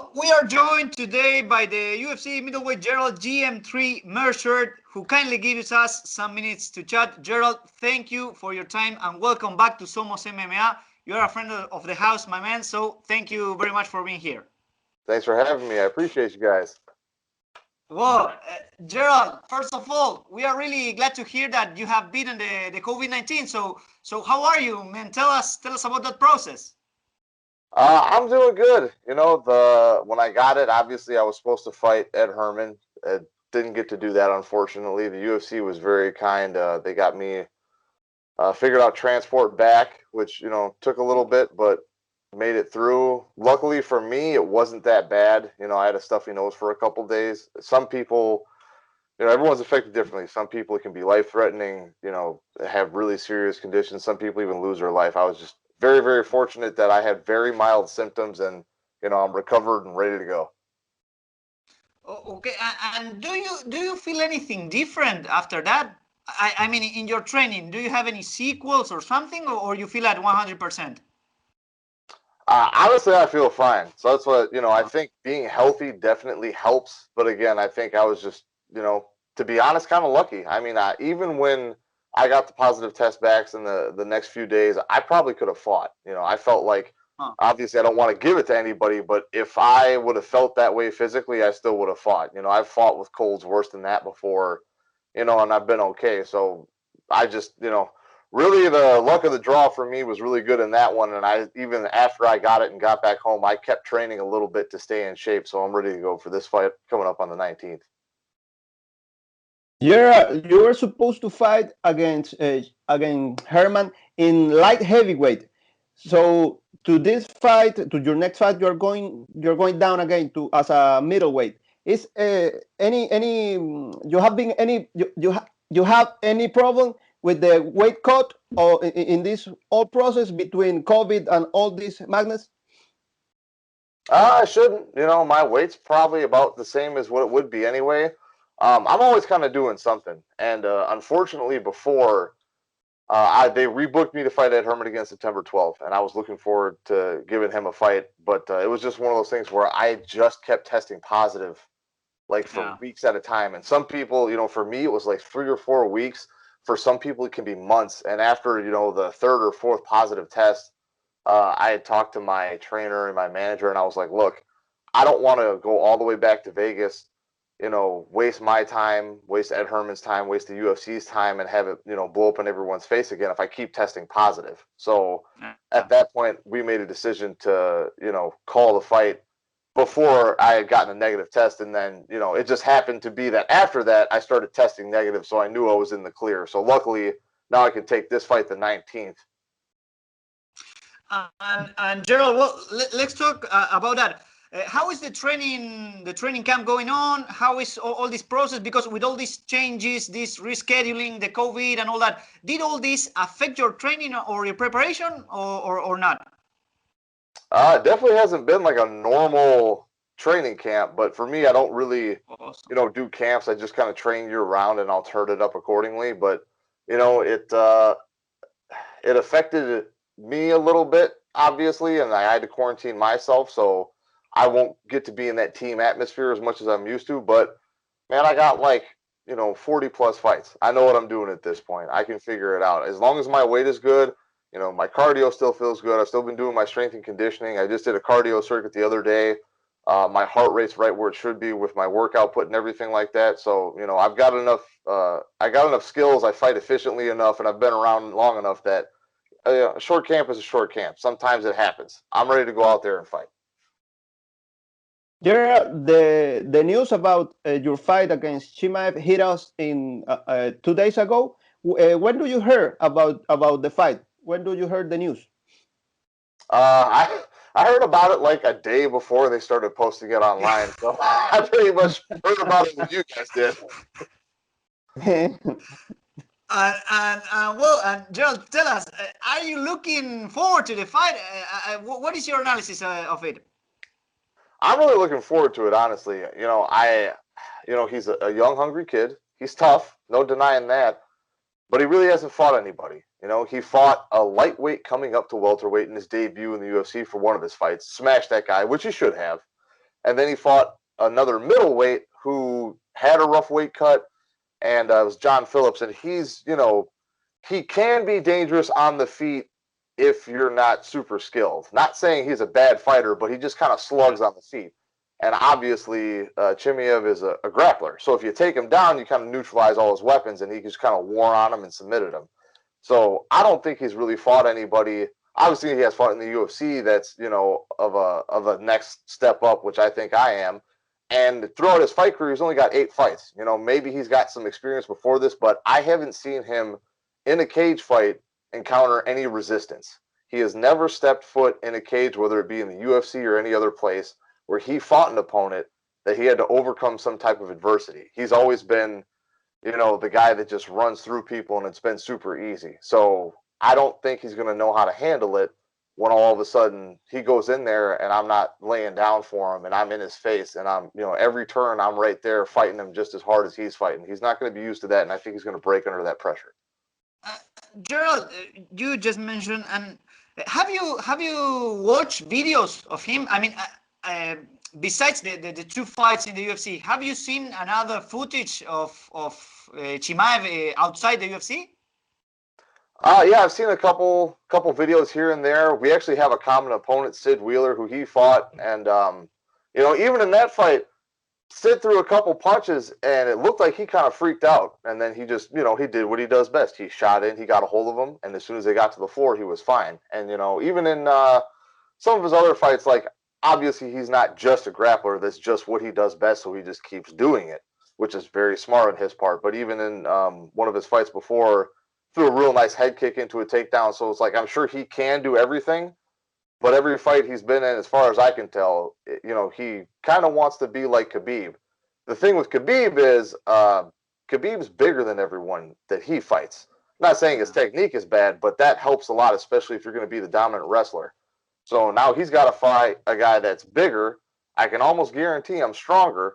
Well, we are joined today by the UFC middleweight Gerald GM3 Meerschaert, who kindly gives us some minutes to chat. Gerald, thank you for your time and welcome back to Somos MMA. You're a friend of the house, my man, so thank you very much for being here. Thanks for having me. I appreciate you guys. Well, Gerald, first of all, we are really glad to hear that you have beaten the COVID-19. So how are you, man? Tell us about that process. I'm doing good. You know, when I got it, obviously I was supposed to fight Ed Herman. Didn't get to do that, unfortunately. The UFC was very kind. They got me figured out transport back, which, you know, took a little bit, but made it through. Luckily for me, it wasn't that bad. You know, I had a stuffy nose for a couple days. Some people, you know, everyone's affected differently. Some people, it can be life-threatening, you know, have really serious conditions. Some people even lose their life. I was just very, very fortunate that I had very mild symptoms and, you know, I'm recovered and ready to go. Okay, and do you feel anything different after that? I mean, in your training, do you have any sequels or something, or you feel at 100%? Honestly, I feel fine. So that's what, you know, I think being healthy definitely helps. But again, I think I was just, you know, to be honest, kind of lucky. I mean, even when I got the positive test backs in the next few days, I probably could have fought. You know, I felt like, obviously, I don't want to give it to anybody, but if I would have felt that way physically, I still would have fought. You know, I've fought with colds worse than that before, you know, and I've been okay. So I just, you know, really the luck of the draw for me was really good in that one. And I, even after I got it and got back home, I kept training a little bit to stay in shape. So I'm ready to go for this fight coming up on the 19th. You were supposed to fight against Herman in light heavyweight. So to this fight, to your next fight, you're going down again to as a middleweight. Is any you have been any you have any problem with the weight cut or in this whole process between COVID and all this madness? I shouldn't. You know, my weight's probably about the same as what it would be anyway. I'm always kind of doing something, and unfortunately, before they rebooked me to fight Ed Herman again September 12th, and I was looking forward to giving him a fight, but it was just one of those things where I just kept testing positive, like for weeks at a time. And some people, you know, for me, it was like 3 or 4 weeks. For some people, it can be months. And after, you know, the 3rd or 4th positive test, I had talked to my trainer and my manager, and I was like, look, I don't want to go all the way back to Vegas, you know, waste my time, waste Ed Herman's time, waste the UFC's time, and have it, you know, blow up in everyone's face again if I keep testing positive. So at that point, we made a decision to, you know, call the fight before I had gotten a negative test. And then, you know, it just happened to be that after that, I started testing negative. So I knew I was in the clear. So luckily, now I can take this fight the 19th. And Gerald, well, let's talk about that. How is the training camp going on? How is all this process? Because with all these changes, this rescheduling, the COVID and all that, did all this affect your training or your preparation or not? It definitely hasn't been like a normal training camp, but for me, I don't really, you know, do camps. I just kind of train year round and I'll turn it up accordingly. But, you know, it affected me a little bit, obviously, and I had to quarantine myself, so I won't get to be in that team atmosphere as much as I'm used to. But man, I got like, you know, 40 plus fights. I know what I'm doing at this point. I can figure it out. As long as my weight is good, you know, my cardio still feels good. I've still been doing my strength and conditioning. I just did a cardio circuit the other day. My heart rate's right where it should be with my work output and everything like that. So, you know, I've got enough, I got enough skills. I fight efficiently enough, and I've been around long enough that a short camp is a short camp. Sometimes it happens. I'm ready to go out there and fight. The news about your fight against Chimaev hit us in 2 days ago. When do you hear about the fight? When do you hear the news? I heard about it like a day before they started posting it online. So I pretty much heard about it when you guys did. Well, Gerald, tell us, are you looking forward to the fight? What is your analysis of it? I'm really looking forward to it, honestly. You know, he's a young, hungry kid. He's tough, no denying that. But he really hasn't fought anybody. You know, he fought a lightweight coming up to welterweight in his debut in the UFC for one of his fights. Smashed that guy, which he should have. and then he fought another middleweight who had a rough weight cut, and it was John Phillips, and he's, he can be dangerous on the feet if you're not super skilled. Not saying he's a bad fighter, but he just kind of slugs on the feet. And obviously, Chimaev is a grappler. So if you take him down, you kind of neutralize all his weapons, and he just kind of wore on him and submitted him. So I don't think he's really fought anybody. Obviously, he has fought in the UFC that's, of a next step up, which I think I am. And throughout his fight career, he's only got 8 fights. Maybe he's got some experience before this, but I haven't seen him in a cage fight encounter any resistance. He has never stepped foot in a cage, whether it be in the UFC or any other place, where he fought an opponent that he had to overcome some type of adversity. He's always been, the guy that just runs through people, and it's been super easy. So I don't think he's going to know how to handle it when all of a sudden he goes in there and I'm not laying down for him and I'm in his face and I'm, every turn I'm right there fighting him just as hard as he's fighting. He's not going to be used to that, and I think he's going to break under that pressure. Gerald, you just mentioned, and have you watched videos of him? I mean, besides the 2 fights in the UFC, have you seen another footage of Chimaev outside the UFC? Yeah, I've seen a couple videos here and there. We actually have a common opponent, Sid Wheeler, who he fought, and even in that fight, Sid threw a couple punches, and it looked like he kind of freaked out. And then he just, he did what he does best. He shot in, he got a hold of him, and as soon as they got to the floor, he was fine. And, even in some of his other fights, like, obviously he's not just a grappler. That's just what he does best, so he just keeps doing it, which is very smart on his part. But even in one of his fights before, threw a real nice head kick into a takedown. So it's like, I'm sure he can do everything. But every fight he's been in, as far as I can tell, he kind of wants to be like Khabib. The thing with Khabib is Khabib's bigger than everyone that he fights. I'm not saying his technique is bad, but that helps a lot, especially if you're going to be the dominant wrestler. So now he's got to fight a guy that's bigger. I can almost guarantee I'm stronger.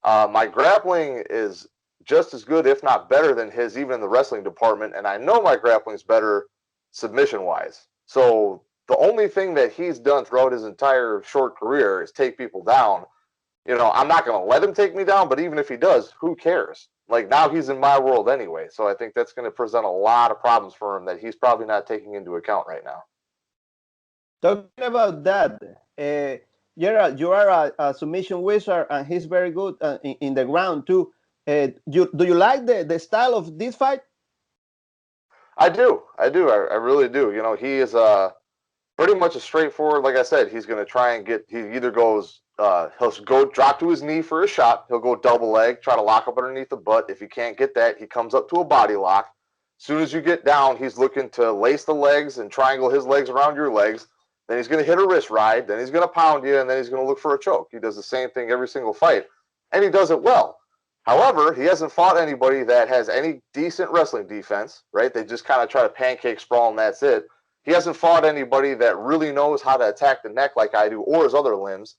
My grappling is just as good, if not better than his, even in the wrestling department. And I know my grappling's better submission-wise. So the only thing that he's done throughout his entire short career is take people down. I'm not going to let him take me down, but even if he does, who cares? Like, now he's in my world anyway. So I think that's going to present a lot of problems for him that he's probably not taking into account right now. Talking about that, Gerald, you are a submission wizard, and he's very good in the ground too. Do you like the style of this fight? I do. I really do. He is pretty much a straightforward. Like I said, he's going to try and he either goes, he'll go drop to his knee for a shot. He'll go double leg, try to lock up underneath the butt. If he can't get that, he comes up to a body lock. As soon as you get down, he's looking to lace the legs and triangle his legs around your legs. Then he's going to hit a wrist ride. Then he's going to pound you, and then he's going to look for a choke. He does the same thing every single fight, and he does it well. However, he hasn't fought anybody that has any decent wrestling defense, right? They just kind of try to pancake sprawl, and that's it. He hasn't fought anybody that really knows how to attack the neck like I do, or his other limbs.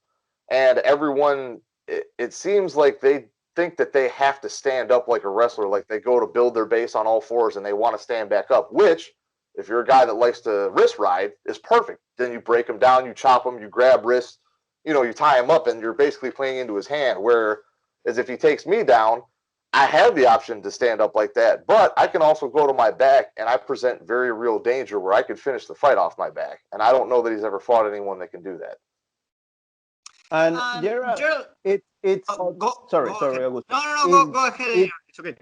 And everyone, it seems like they think that they have to stand up like a wrestler, like they go to build their base on all fours and they want to stand back up, which, if you're a guy that likes to wrist ride, is perfect. Then you break him down, you chop him, you grab wrists, you tie him up, and you're basically playing into his hand, where as if he takes me down, I have the option to stand up like that, but I can also go to my back, and I present very real danger where I could finish the fight off my back. And I don't know that he's ever fought anyone that can do that. And Gerald, it's sorry, Augusto. No, go ahead. It's okay.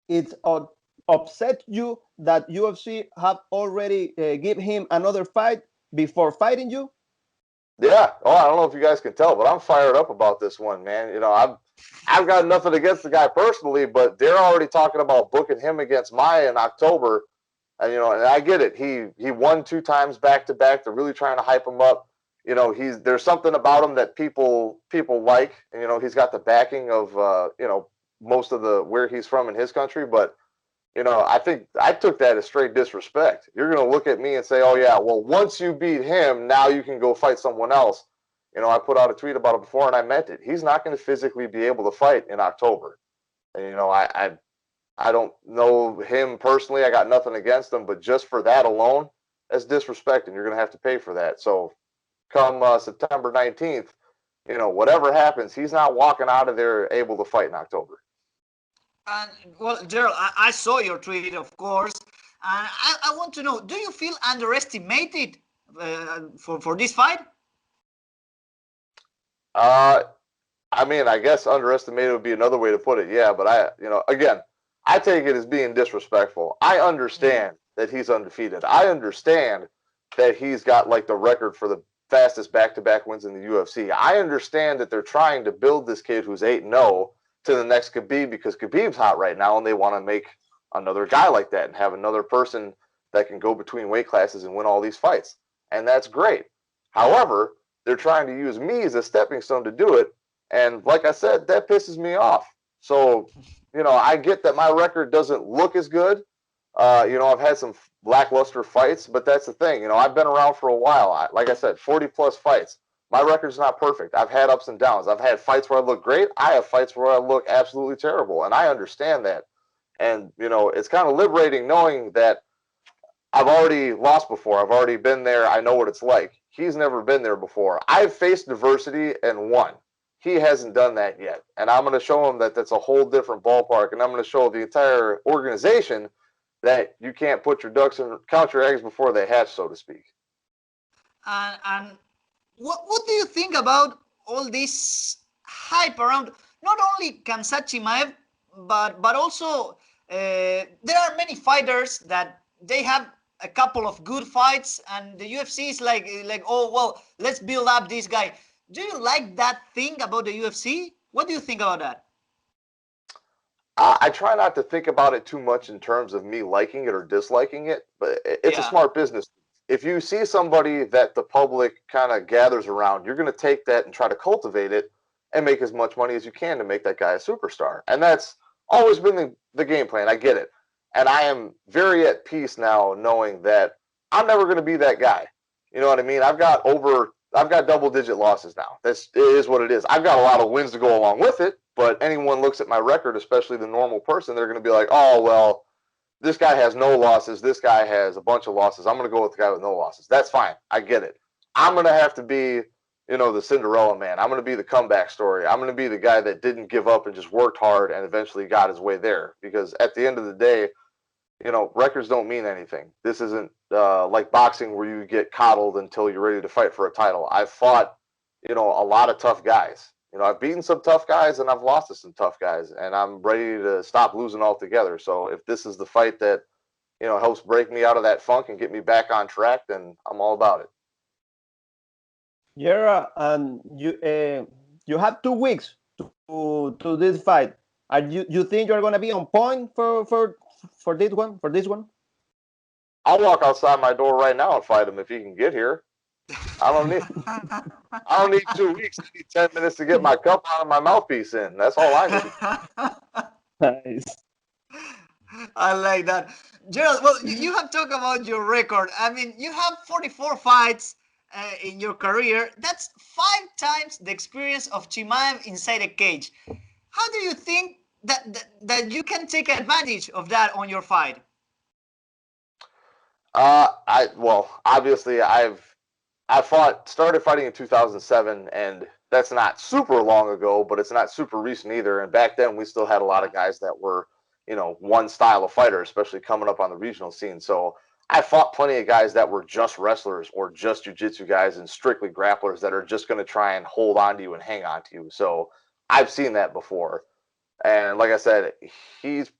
It's upset you that UFC have already give him another fight before fighting you? Yeah. Oh, I don't know if you guys can tell, but I'm fired up about this one, man. I've got nothing against the guy personally, but they're already talking about booking him against Maia in October. And, and I get it. He won 2 times back to back. They're really trying to hype him up. There's something about him that people like. And, he's got the backing of, most of where he's from in his country. But, I think I took that as straight disrespect. You're going to look at me and say, oh, yeah, well, once you beat him, now you can go fight someone else. I put out a tweet about it before, and I meant it. He's not going to physically be able to fight in October. And, I don't know him personally. I got nothing against him, but just for that alone, that's disrespect, and you're going to have to pay for that. So come September 19th, whatever happens, he's not walking out of there able to fight in October. Well, Gerald, I saw your tweet, of course. I want to know, do you feel underestimated for this fight? I mean, I guess underestimated would be another way to put it. Yeah, but again, I take it as being disrespectful. I understand that he's undefeated. I understand that he's got like the record for the fastest back-to-back wins in the UFC. I understand that they're trying to build this kid who's 8-0 to the next Khabib because Khabib's hot right now and they want to make another guy like that and have another person that can go between weight classes and win all these fights. And that's great. However, they're trying to use me as a stepping stone to do it. And like I said, that pisses me off. So, I get that my record doesn't look as good. I've had some lackluster fights, but that's the thing. I've been around for a while. Like I said, 40 plus fights. My record's not perfect. I've had ups and downs. I've had fights where I look great. I have fights where I look absolutely terrible. And I understand that. And, it's kind of liberating knowing that I've already lost before. I've already been there. I know what it's like. He's never been there before. I've faced adversity and won. He hasn't done that yet. And I'm going to show him that that's a whole different ballpark. And I'm going to show the entire organization that you can't put your ducks and count your eggs before they hatch, so to speak. And what do you think about all this hype around not only Kamzat Chimaev, but also there are many fighters that they have a couple of good fights, and the UFC is like, oh well, let's build up this guy. Do you like that thing about the UFC? What do you think about that? I try not to think about it too much in terms of me liking it or disliking it, but it's a smart business. If you see somebody that the public kind of gathers around, you're going to take that and try to cultivate it and make as much money as you can to make that guy a superstar. And that's always been the game plan. I get it. And I am very at peace now knowing that I'm never going to be that guy. You know what I mean? I've got double-digit losses now. It is what it is. I've got a lot of wins to go along with it, but anyone looks at my record, especially the normal person, they're going to be like, oh, well, this guy has no losses. This guy has a bunch of losses. I'm going to go with the guy with no losses. That's fine. I get it. I'm going to have to be, the Cinderella man. I'm going to be the comeback story. I'm going to be the guy that didn't give up and just worked hard and eventually got his way there. Because at the end of the day, records don't mean anything. This isn't like boxing where you get coddled until you're ready to fight for a title. I've fought, a lot of tough guys. I've beaten some tough guys and I've lost to some tough guys, and I'm ready to stop losing altogether. So if this is the fight that, helps break me out of that funk and get me back on track, then I'm all about it. Yeah, and you have 2 weeks to this fight. You think you're gonna be on point for this one? For this one? I'll walk outside my door right now and fight him if he can get here. I don't need 2 weeks. I need 10 minutes to get my cup out of my mouthpiece in. That's all I need. Nice. I like that. Gerald, well, you have talked about your record. I mean, you have 44 fights in your career. That's 5 times the experience of Chimaev inside a cage. How do you think that you can take advantage of that on your fight? Obviously started fighting in 2007, and that's not super long ago, but it's not super recent either. And back then we still had a lot of guys that were, one style of fighter, especially coming up on the regional scene. So I fought plenty of guys that were just wrestlers or just jiu-jitsu guys and strictly grapplers that are just going to try and hold on to you and hang on to you. So I've seen that before. And like I said, he's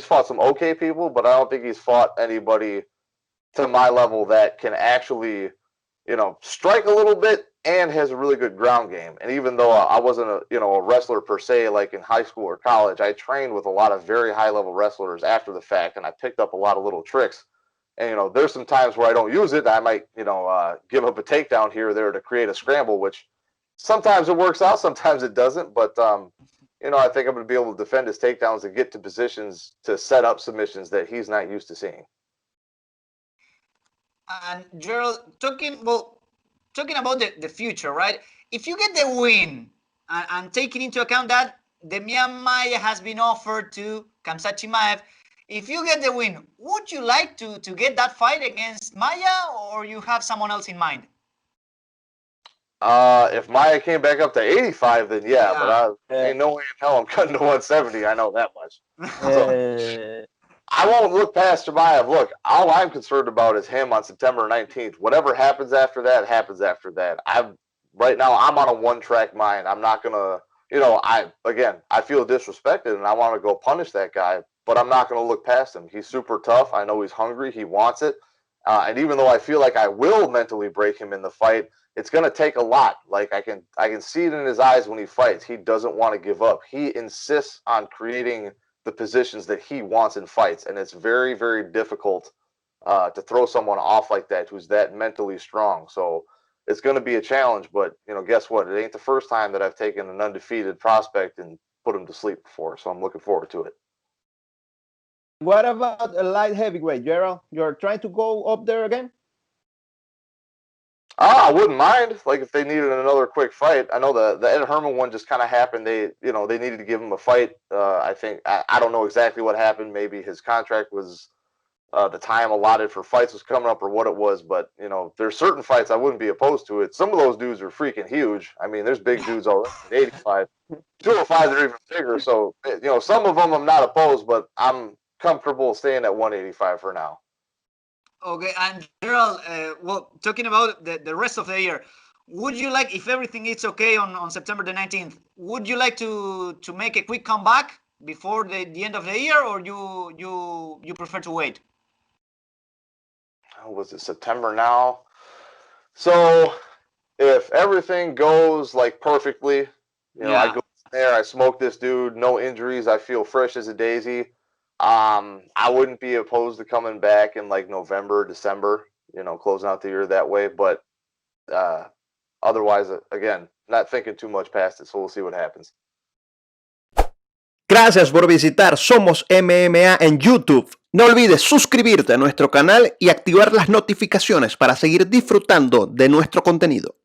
fought some okay people, but I don't think he's fought anybody to my level that can actually, strike a little bit and has a really good ground game. And even though I wasn't a wrestler per se, like in high school or college, I trained with a lot of very high level wrestlers after the fact, and I picked up a lot of little tricks. And, there's some times where I don't use it. I might, give up a takedown here or there to create a scramble, which sometimes it works out, sometimes it doesn't. But, I think I'm going to be able to defend his takedowns and get to positions to set up submissions that he's not used to seeing. And Gerald, talking about the future, right? If you get the win and taking into account that Demian Maia has been offered to Kamzat Chimaev, if you get the win, would you like to get that fight against Maia, or you have someone else in mind? If Maia came back up to 85, then yeah. But ain't no way in hell I'm cutting to 170. I know that much. So, I won't look past Chimaev. Look, all I'm concerned about is him on September 19th. Whatever happens after that, happens after that. Right now, I'm on a one-track mind. I'm not going to, I feel disrespected, and I want to go punish that guy, but I'm not going to look past him. He's super tough. I know he's hungry. He wants it. And even though I feel like I will mentally break him in the fight, it's going to take a lot. Like, I can see it in his eyes when he fights. He doesn't want to give up. He insists on creating the positions that he wants in fights, and it's very, very difficult to throw someone off like that who's that mentally strong. So it's going to be a challenge, but guess what? It ain't the first time that I've taken an undefeated prospect and put him to sleep before, so I'm looking forward to it. What about a light heavyweight, Gerald? You're trying to go up there again? I wouldn't mind, like, if they needed another quick fight. I know the Ed Herman one just kind of happened. They needed to give him a fight. I think I don't know exactly what happened. Maybe his contract was the time allotted for fights was coming up or what it was. But there's certain fights I wouldn't be opposed to it. Some of those dudes are freaking huge. I mean, there's big dudes already at 85, 205 are even bigger. So some of them I'm not opposed, but I'm comfortable staying at 185 for now. Okay, and Gerald, talking about the rest of the year, would you like, if everything is okay on September the 19th, would you like to make a quick comeback before the end of the year, or you prefer to wait? Was it September now? So if everything goes like perfectly, I go there, I smoke this dude, no injuries, I feel fresh as a daisy. I wouldn't be opposed to coming back in like November, December, closing out the year that way. But otherwise, again, not thinking too much past it, so we'll see what happens. Gracias por visitar Somos MMA en YouTube. No olvides suscribirte a nuestro canal y activar las notificaciones para seguir disfrutando de nuestro contenido.